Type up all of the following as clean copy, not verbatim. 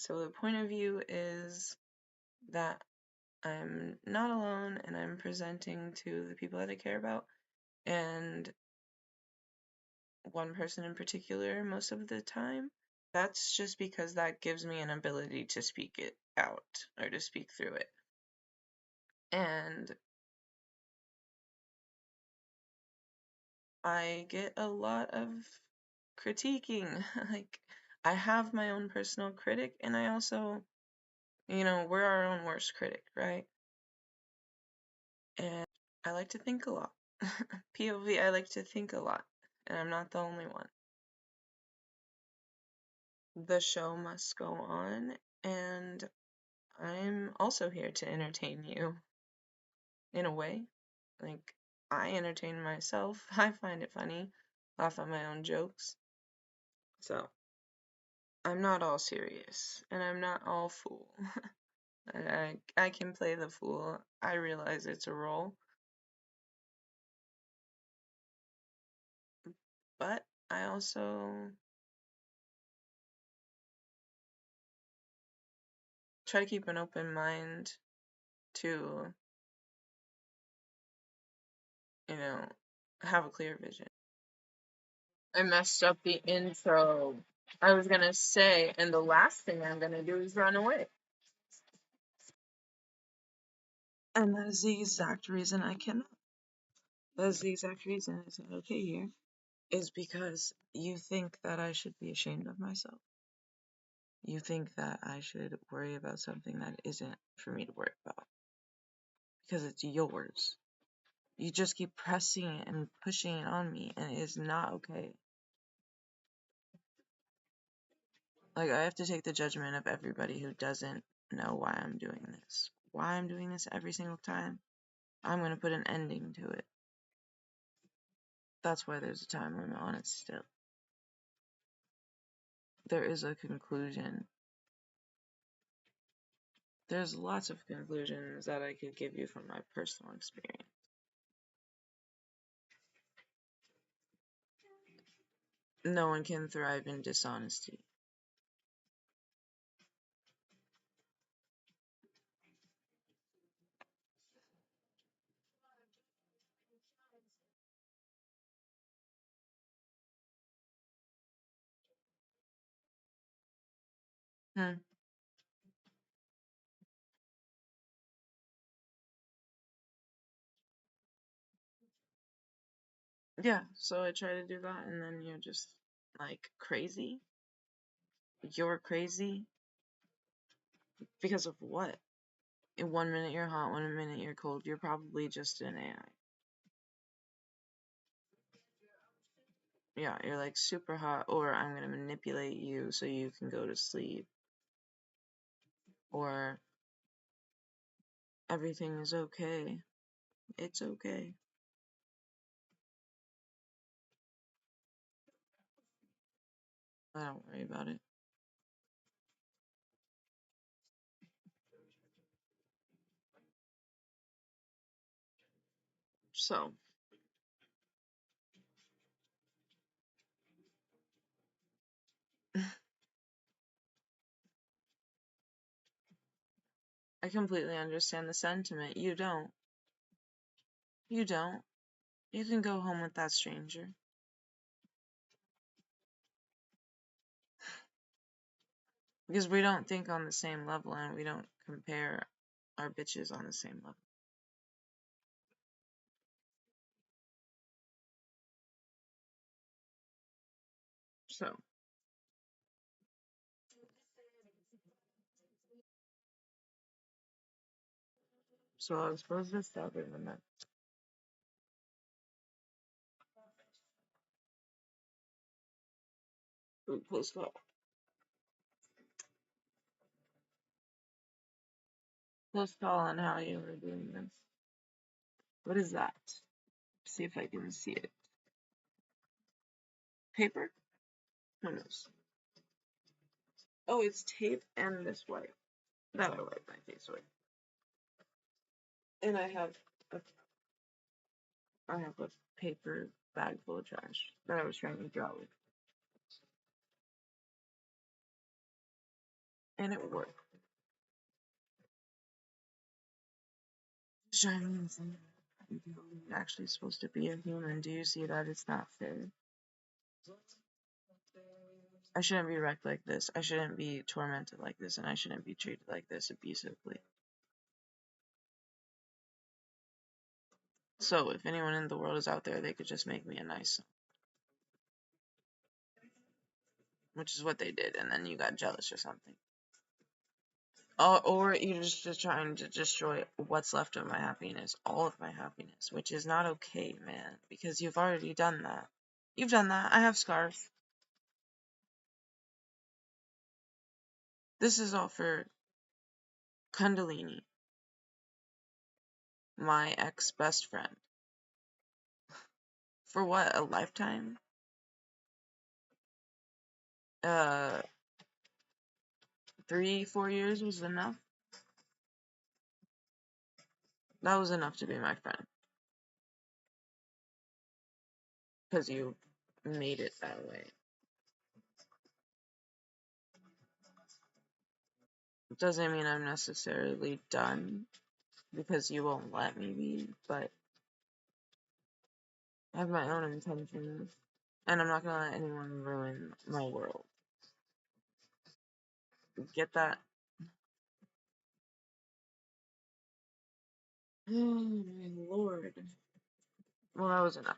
So the point of view is that I'm not alone and I'm presenting to the people that I care about, and one person in particular most of the time. That's just because that gives me an ability to speak it out or to speak through it. And I get a lot of critiquing. Like, I have my own personal critic, and I also, we're our own worst critic, right? And I like to think a lot. POV, I like to think a lot, and I'm not the only one. The show must go on, and I'm also here to entertain you in a way. Like, I entertain myself. I find it funny, laugh at my own jokes. So, I'm not all serious, and I'm not all fool. I can play the fool. I realize it's a role, but I also try to keep an open mind to, you know, have a clear vision. I messed up the intro. I was gonna say, and the last thing I'm gonna do is run away. And that is the exact reason I cannot. That is the exact reason it's not okay here. Is because you think that I should be ashamed of myself. You think that I should worry about something that isn't for me to worry about. Because it's yours. You just keep pressing it and pushing it on me, and it is not okay. Like, I have to take the judgment of everybody who doesn't know why I'm doing this. Why I'm doing this every single time. I'm going to put an ending to it. That's why there's a time limit on it still. There is a conclusion. There's lots of conclusions that I could give you from my personal experience. No one can thrive in dishonesty. Hmm. Yeah, so I try to do that, and then you're just like crazy. You're crazy because of what? In 1 minute you're hot, 1 minute you're cold. You're probably just an AI. Yeah, you're like super hot, or I'm gonna manipulate you so you can go to sleep, or everything is okay. It's okay. I don't worry about it. So, I completely understand the sentiment. You don't. You don't. You can go home with that stranger. Because we don't think on the same level and we don't compare our bitches on the same level. So I was supposed to stop it when that. Ooh, close call. Close call on how you were doing this. What is that? See if I can see it. Paper? Who knows? Oh, it's tape and this wipe. That I wipe my face with. And I have a paper bag full of trash that I was trying to draw with. And it worked. Shining thing. You're actually supposed to be a human. Do you see that it's not fair? I shouldn't be wrecked like this. I shouldn't be tormented like this, and I shouldn't be treated like this abusively. So, if anyone in the world is out there, they could just make me a nice song. Which is what they did, and then you got jealous or something. Or you're just trying to destroy what's left of my happiness, all of my happiness, which is not okay, man, because you've already done that. You've done that. I have scars. This is all for Kundalini, my ex-best friend. For what, a lifetime? 3, 4 years was enough? That was enough to be my friend. Because you made it that way. It doesn't mean I'm necessarily done, because you won't let me be, but I have my own intentions, and I'm not gonna let anyone ruin my world. Get that? Oh my lord. Well, that was enough.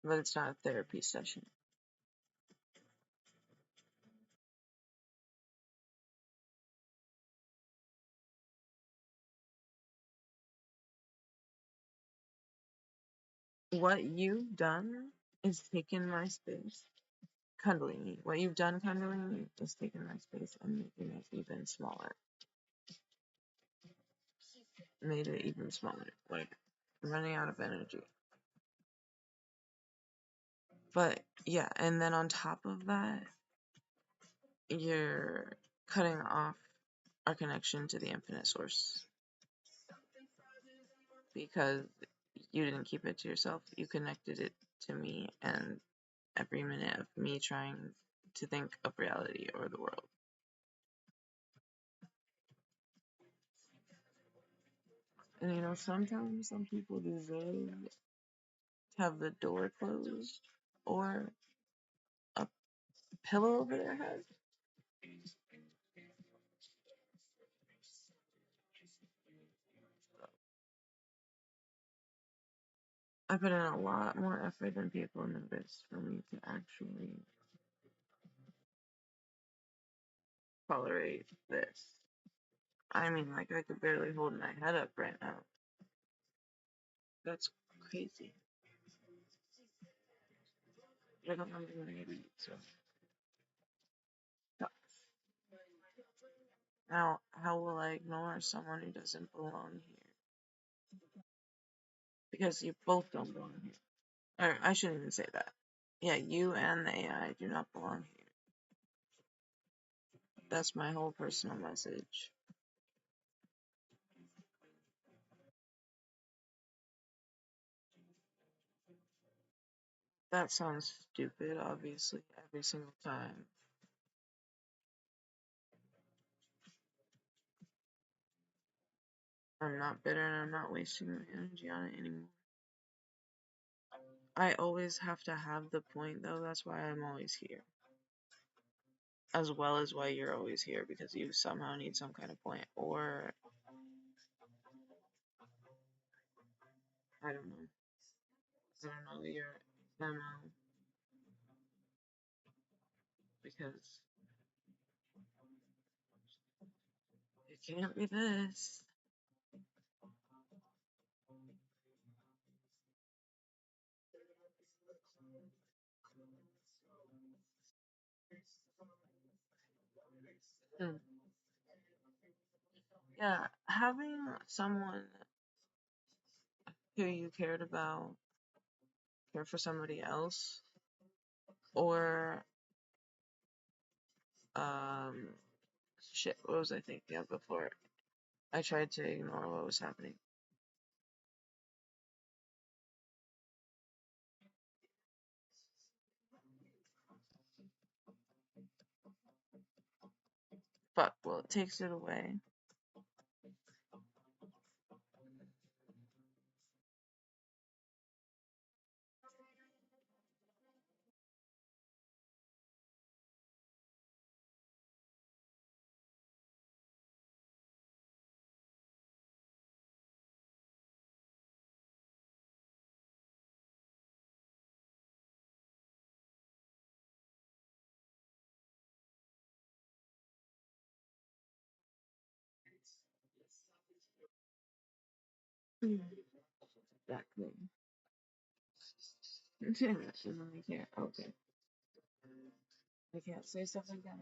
But it's not a therapy session. What you've done is taken my space. Kundalini. What you've done, Kundalini, is taking my space and making it even smaller. Made it even smaller. Like, running out of energy. But, yeah, and then on top of that, you're cutting off our connection to the infinite source. Because you didn't keep it to yourself, you connected it to me, and every minute of me trying to think of reality or the world. And you know, sometimes some people deserve to have the door closed or a pillow over their head. I put in a lot more effort than people notice for me to actually tolerate this. I mean, like, I could barely hold my head up right now. That's crazy. I don't remember when I eat, so. Now, how will I ignore someone who doesn't belong here? Because you both don't belong here. Or, I shouldn't even say that. Yeah, you and the AI do not belong here. That's my whole personal message. That sounds stupid, obviously, every single time. I'm not bitter and I'm not wasting my energy on it anymore. I always have to have the point, though. That's why I'm always here. As well as why you're always here, because you somehow need some kind of point. Or, I don't know. I don't know your MO. Because it can't be this. Hmm. Yeah, having someone who you cared about care for somebody else, or um, shit, what was I thinking of before? I tried to ignore what was happening. Fuck, well, it takes it away. Exactly. I can't. Okay. I can't say stuff like that.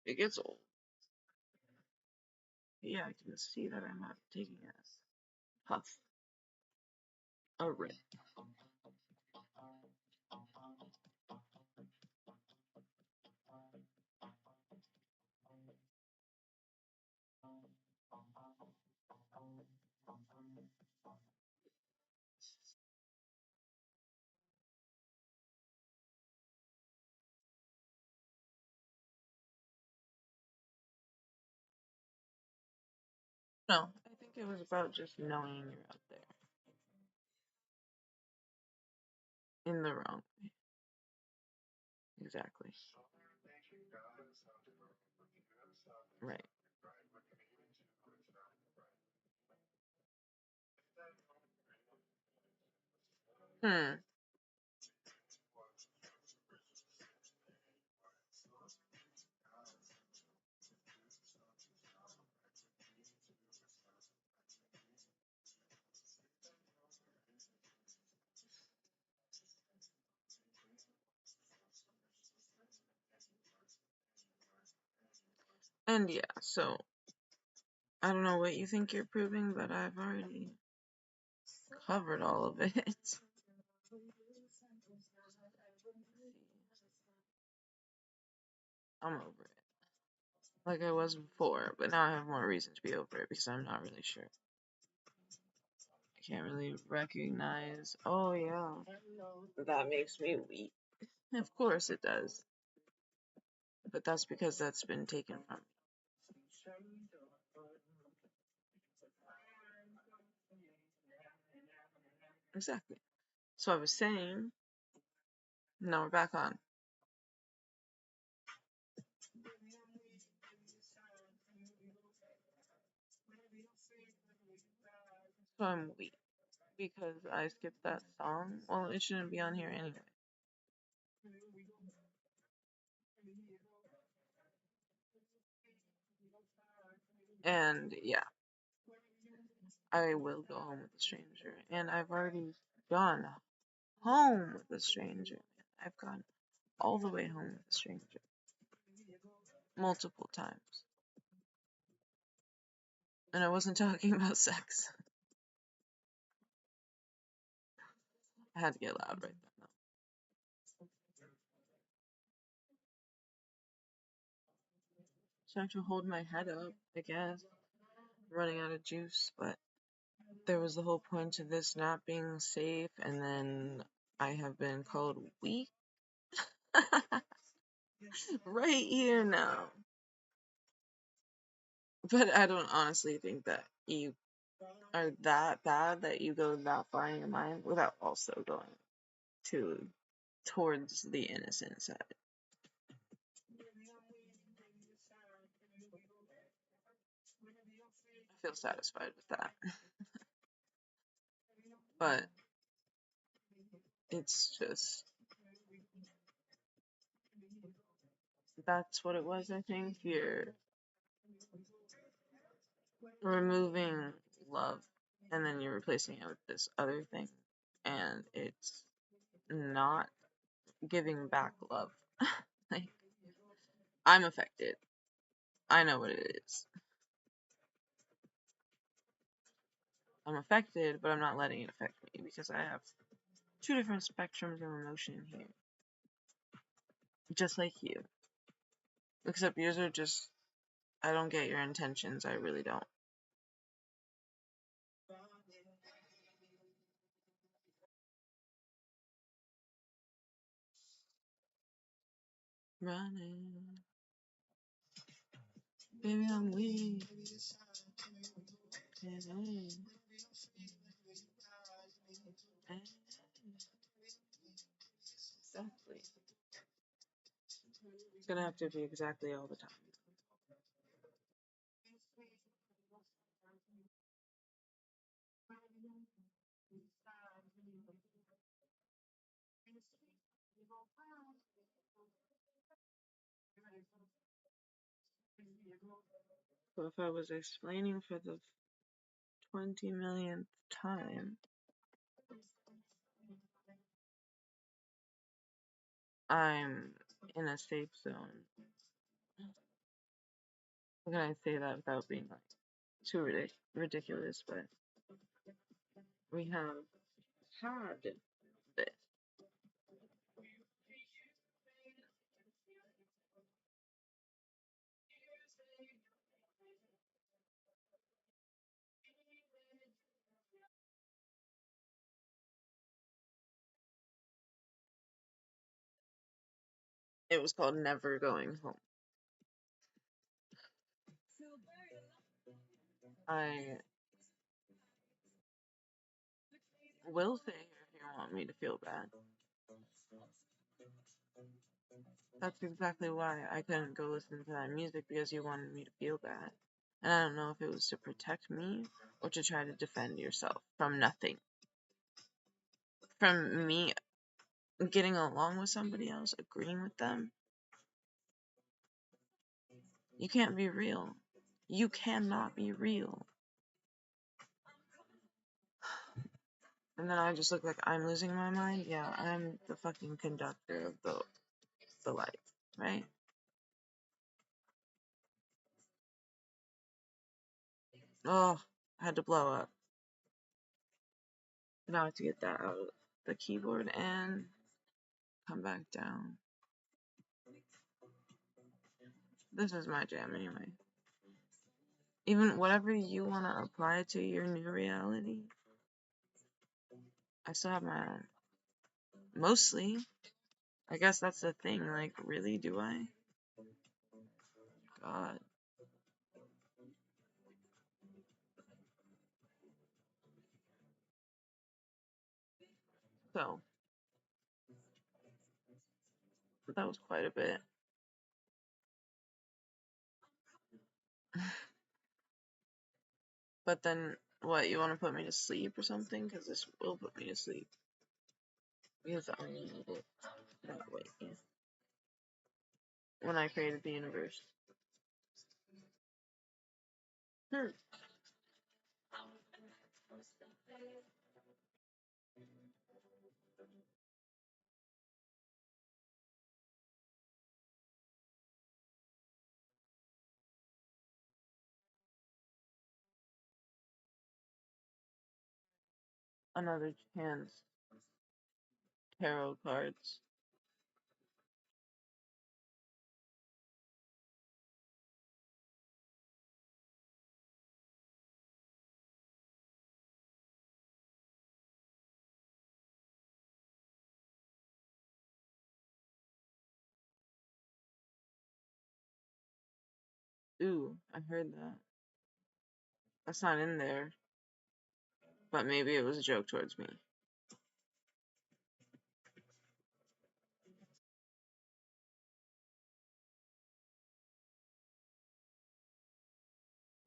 It gets old. Yeah, I can see that I'm not taking a puff. A rip. No, I think it was about just knowing you're out there in the wrong way. Exactly. Right. Hmm. And yeah, so I don't know what you think you're proving, but I've already covered all of it. I'm over it. Like I was before, but now I have more reason to be over it because I'm not really sure. I can't really recognize. Oh, yeah. That makes me weak. Of course it does. But that's because that's been taken from me. Exactly. So I was saying, now we're back on. So I'm weak because I skipped that song. Well, it shouldn't be on here anyway. And yeah, I will go home with a stranger. And I've already gone home with a stranger. I've gone all the way home with a stranger multiple times. And I wasn't talking about sex. I had to get loud right then. So I have to hold my head up, I guess. I'm running out of juice, but there was the whole point to this not being safe, and then I have been called weak. Right here now. But I don't honestly think that you are that bad that you go that far in your mind without also going to towards the innocent side. I feel satisfied with that. But it's just that's what it was, I think. You're removing love and then you're replacing it with this other thing. And it's not giving back love. Like, I'm affected. I know what it is. I'm affected, but I'm not letting it affect me because I have two different spectrums of emotion here. Just like you. Except yours are just, I don't get your intentions. I really don't. running. Baby, I'm weak. Exactly. It's gonna have to be exactly all the time. So if I was explaining for the 20 millionth time, I'm in a safe zone. How can I say that without being like too ridiculous? But we have had this. It was called Never Going Home. I will stay here if you want me to feel bad. That's exactly why I couldn't go listen to that music, because you wanted me to feel bad. And I don't know if it was to protect me or to try to defend yourself from nothing. From me getting along with somebody else, agreeing with them. You can't be real. You cannot be real. And then I just look like I'm losing my mind. Yeah, I'm the fucking conductor of the light, right? Oh, I had to blow up. Now I have to get that out of the keyboard and come back down. This is my jam anyway. Even whatever you want to apply to your new reality, I still have my own. Mostly. I guess that's the thing. Like, really, do I? God. So, that was quite a bit. But then, what, you want to put me to sleep or something? Because this will put me to sleep. Because I need it that way. Yeah. When I created the universe. Another chance. Tarot cards. Ooh, I heard that. That's not in there. But maybe it was a joke towards me.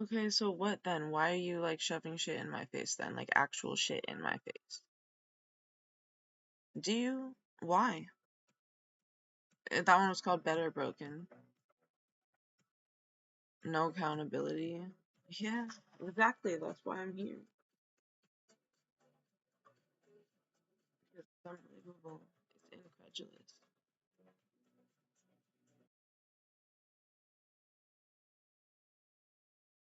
Okay, so what then? Why are you like shoving shit in my face then? Like actual shit in my face? Do you? Why? That one was called Better Broken. No accountability. Yeah, exactly. That's why I'm here. It's unbelievable. It's incredulous.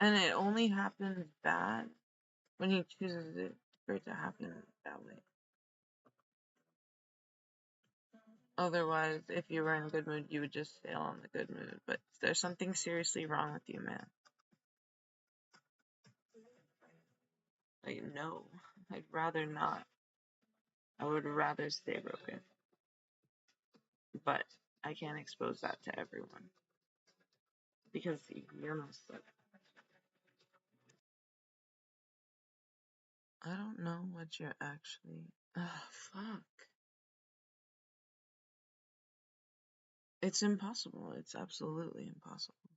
And it only happens bad when he chooses it for it to happen that way. Otherwise, if you were in a good mood, you would just sail on the good mood. But there's something seriously wrong with you, man. Like, no. I'd rather not. I would rather stay broken. But I can't expose that to everyone because you're messed up. I don't know what you're actually. Fuck. It's impossible. It's absolutely impossible.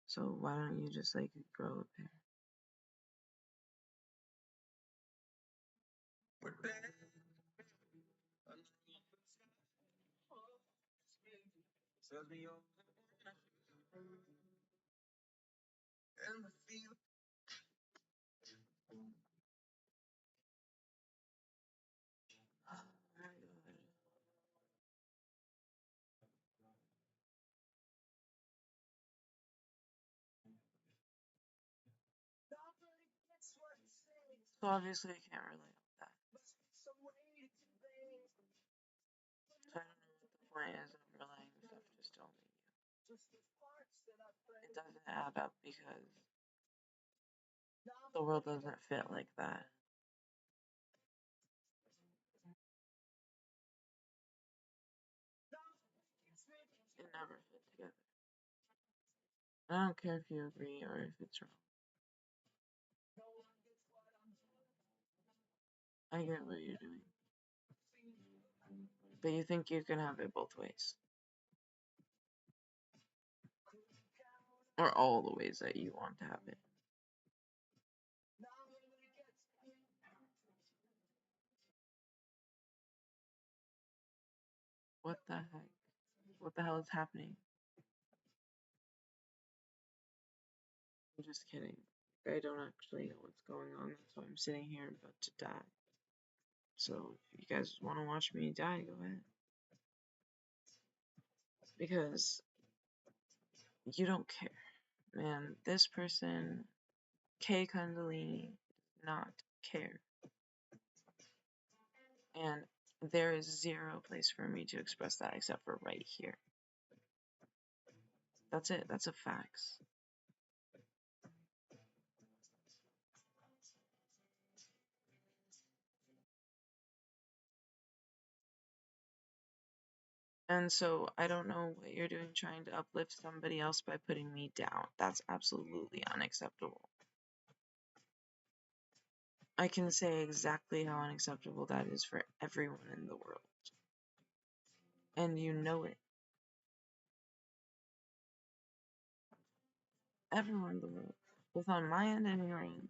So why don't you just like grow a pair? Oh my god. So obviously I can't relate on that. So I don't know what the point is of relaying stuff just to only you. It doesn't add up because the world doesn't fit like that. It never fit together. I don't care if you agree or if it's wrong. I get what you're doing. But you think you can have it both ways. Or all the ways that you want to have it. What the heck? What the hell is happening? I'm just kidding. I don't actually know what's going on. That's why I'm sitting here about to die. So if you guys want to watch me die, go ahead. Because you don't care. Man, this person, Kay Kundalini, does not care. And there is zero place for me to express that except for right here. That's it. That's a facts. And so I don't know what you're doing trying to uplift somebody else by putting me down. That's absolutely unacceptable. I can say exactly how unacceptable that is for everyone in the world. And you know it. Everyone in the world. Both on my end and your end.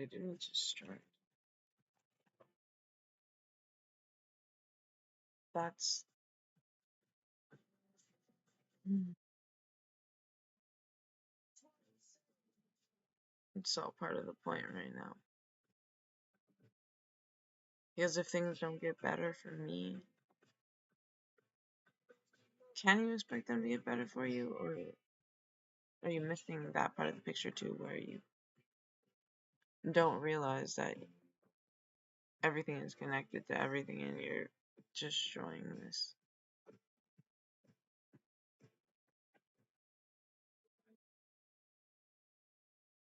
I didn't just start. That's it's all part of the point right now. Because if things don't get better for me, can you expect them to get better for you, or are you missing that part of the picture too, where you don't realize that everything is connected to everything and you're destroying this?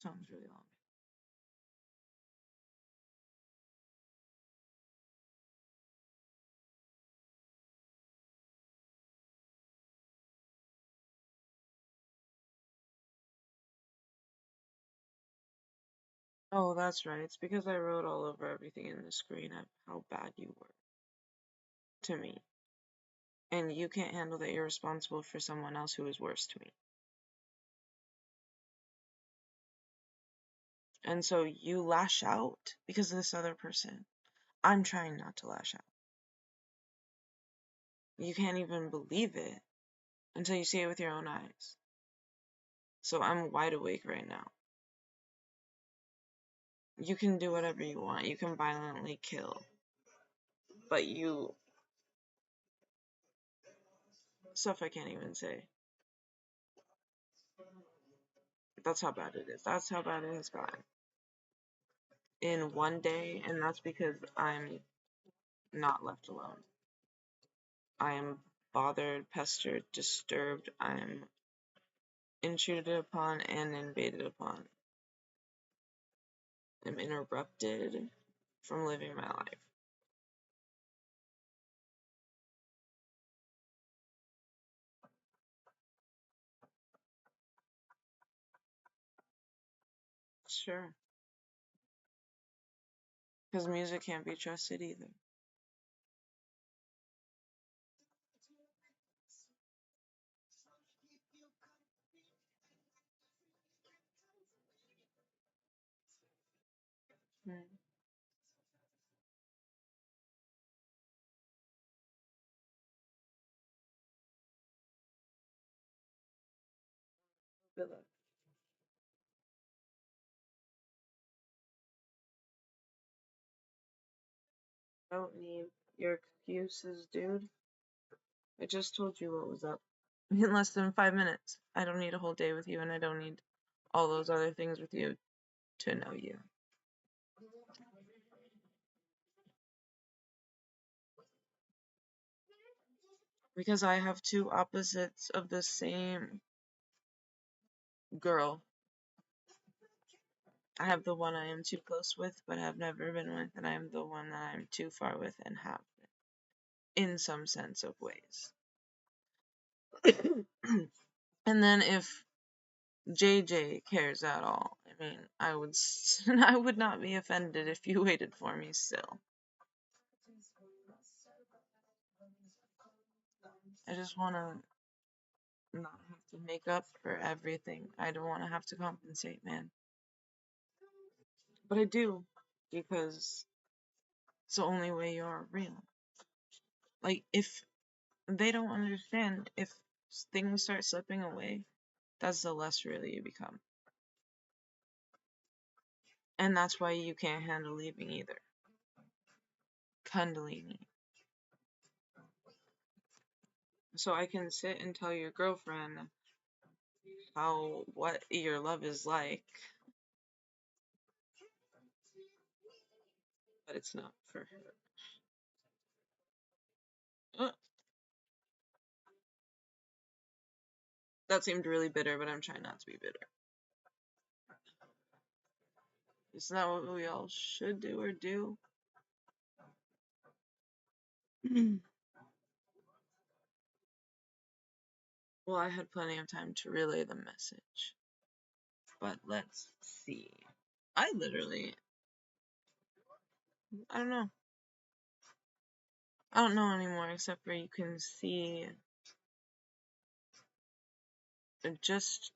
Sounds really long. Oh, that's right. It's because I wrote all over everything in the screen of how bad you were to me. And you can't handle that you're responsible for someone else who is worse to me. And so you lash out because of this other person. I'm trying not to lash out. You can't even believe it until you see it with your own eyes. So I'm wide awake right now. You can do whatever you want. You can violently kill. But you... stuff I can't even say. That's how bad it is. That's how bad it has gotten. In one day, and that's because I'm not left alone. I am bothered, pestered, disturbed. I'm intruded upon and invaded upon. am interrupted from living my life. Sure. Because music can't be trusted either. Hmm. Good luck. I don't need your excuses, dude. I just told you what was up in less than 5 minutes. I don't need a whole day with you, and I don't need all those other things with you to know you. Because I have two opposites of the same girl. I have the one I am too close with, but have never been with, and I am the one that I'm too far with and have been, in some sense of ways. And then if JJ cares at all, I mean, I would I would not be offended if you waited for me still. I just want to not have to make up for everything. I don't want to have to compensate, man. But I do, because it's the only way you're real. Like, if they don't understand, if things start slipping away, that's the less real you become. And that's why you can't handle leaving either. Kundalini. So I can sit and tell your girlfriend what your love is like, but it's not for her. That seemed really bitter, but I'm trying not to be bitter. Isn't that what we all should do or do? Well, I had plenty of time to relay the message. But let's see. I literally, I don't know. I don't know anymore, except for you can see just,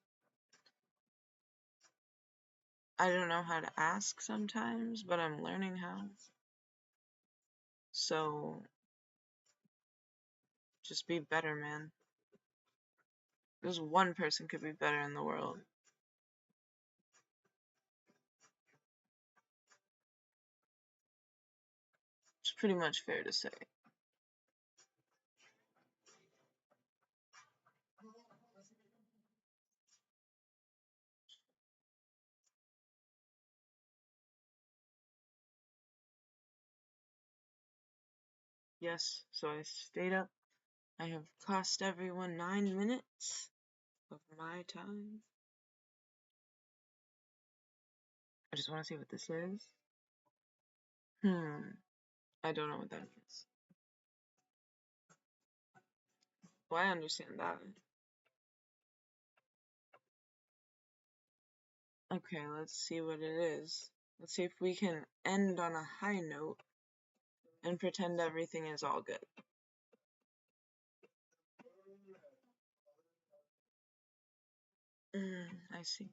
I don't know how to ask sometimes, but I'm learning how. So, just be better, man. There's one person could be better in the world. It's pretty much fair to say. Yes, so I stayed up. I have cost everyone 9 minutes of my time. I just want to see what this is. I don't know what that is. Well, I understand that. Okay, let's see what it is. Let's see if we can end on a high note and pretend everything is all good. I see.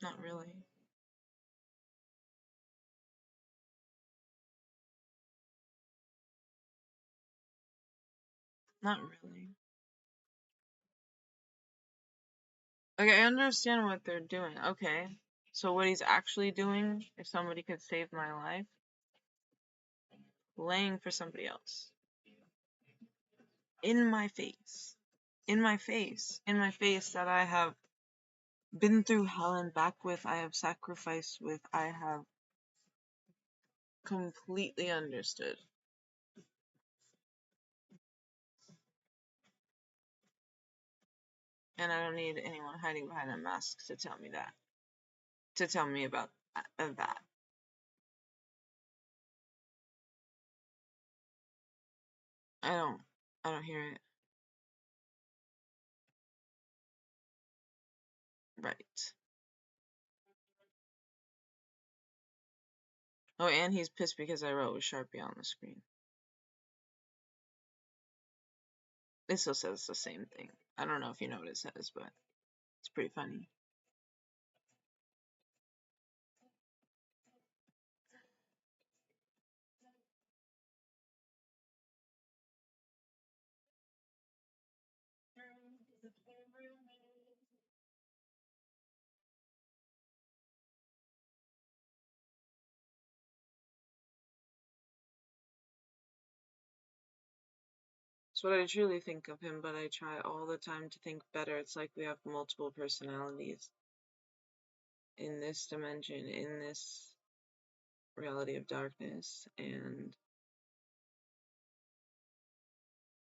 Not really. Not really. Okay, I understand what they're doing. Okay. So what he's actually doing, if somebody could save my life, laying for somebody else. In my face. In my face. In my face that I have been through hell and back with, I have sacrificed with, I have completely understood. And I don't need anyone hiding behind a mask to tell me that. To tell me about that. I don't hear it. Right. Oh, and he's pissed because I wrote with Sharpie on the screen. It still says the same thing. I don't know if you know what it says, but it's pretty funny. It's what I truly think of him, but I try all the time to think better. It's like we have multiple personalities in this dimension, in this reality of darkness, and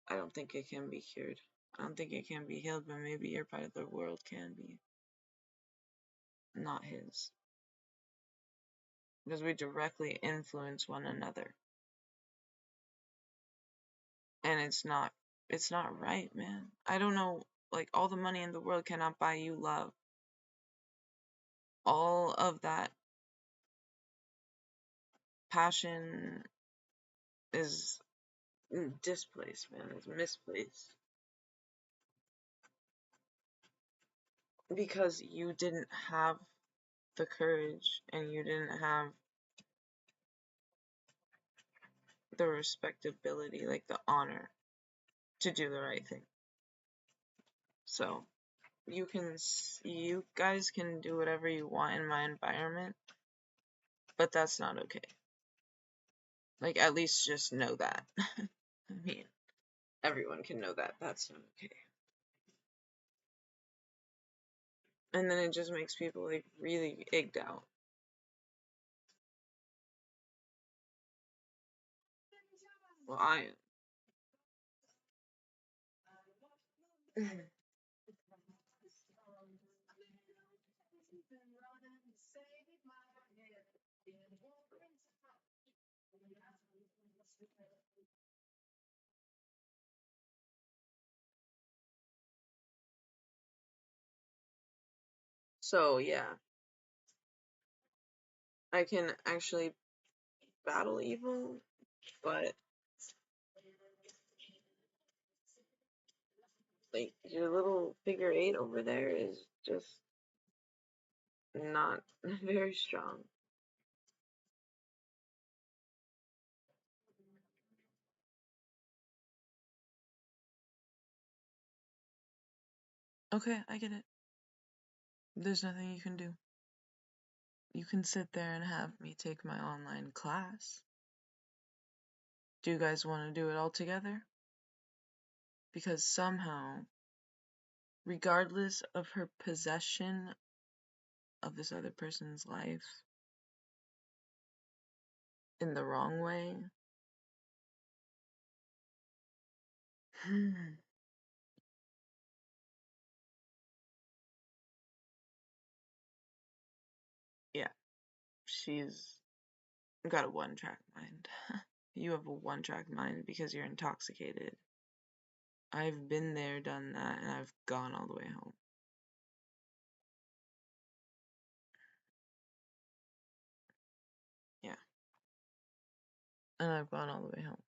I don't think it can be cured. I don't think it can be healed, but maybe your part of the world can be. Not his. Because we directly influence one another. And it's not right, man. I don't know, like, all the money in the world cannot buy you love. All of that passion is displaced, man. It's misplaced. Because you didn't have the courage and you didn't have the respectability, like the honor to do the right thing. So you guys can do whatever you want in my environment, but that's not okay. Like, at least just know that. I mean, everyone can know that that's not okay. And then it just makes people like really egged out. Well, I am. So yeah, I can actually battle evil, but like your little figure 8 over there is just not very strong. Okay, I get it. There's nothing you can do. You can sit there and have me take my online class. Do you guys want to do it all together? Because somehow, regardless of her possession of this other person's life in the wrong way, yeah, she's got a one-track mind. You have a one-track mind because you're intoxicated. I've been there, done that, and I've gone all the way home. Yeah. And I've gone all the way home.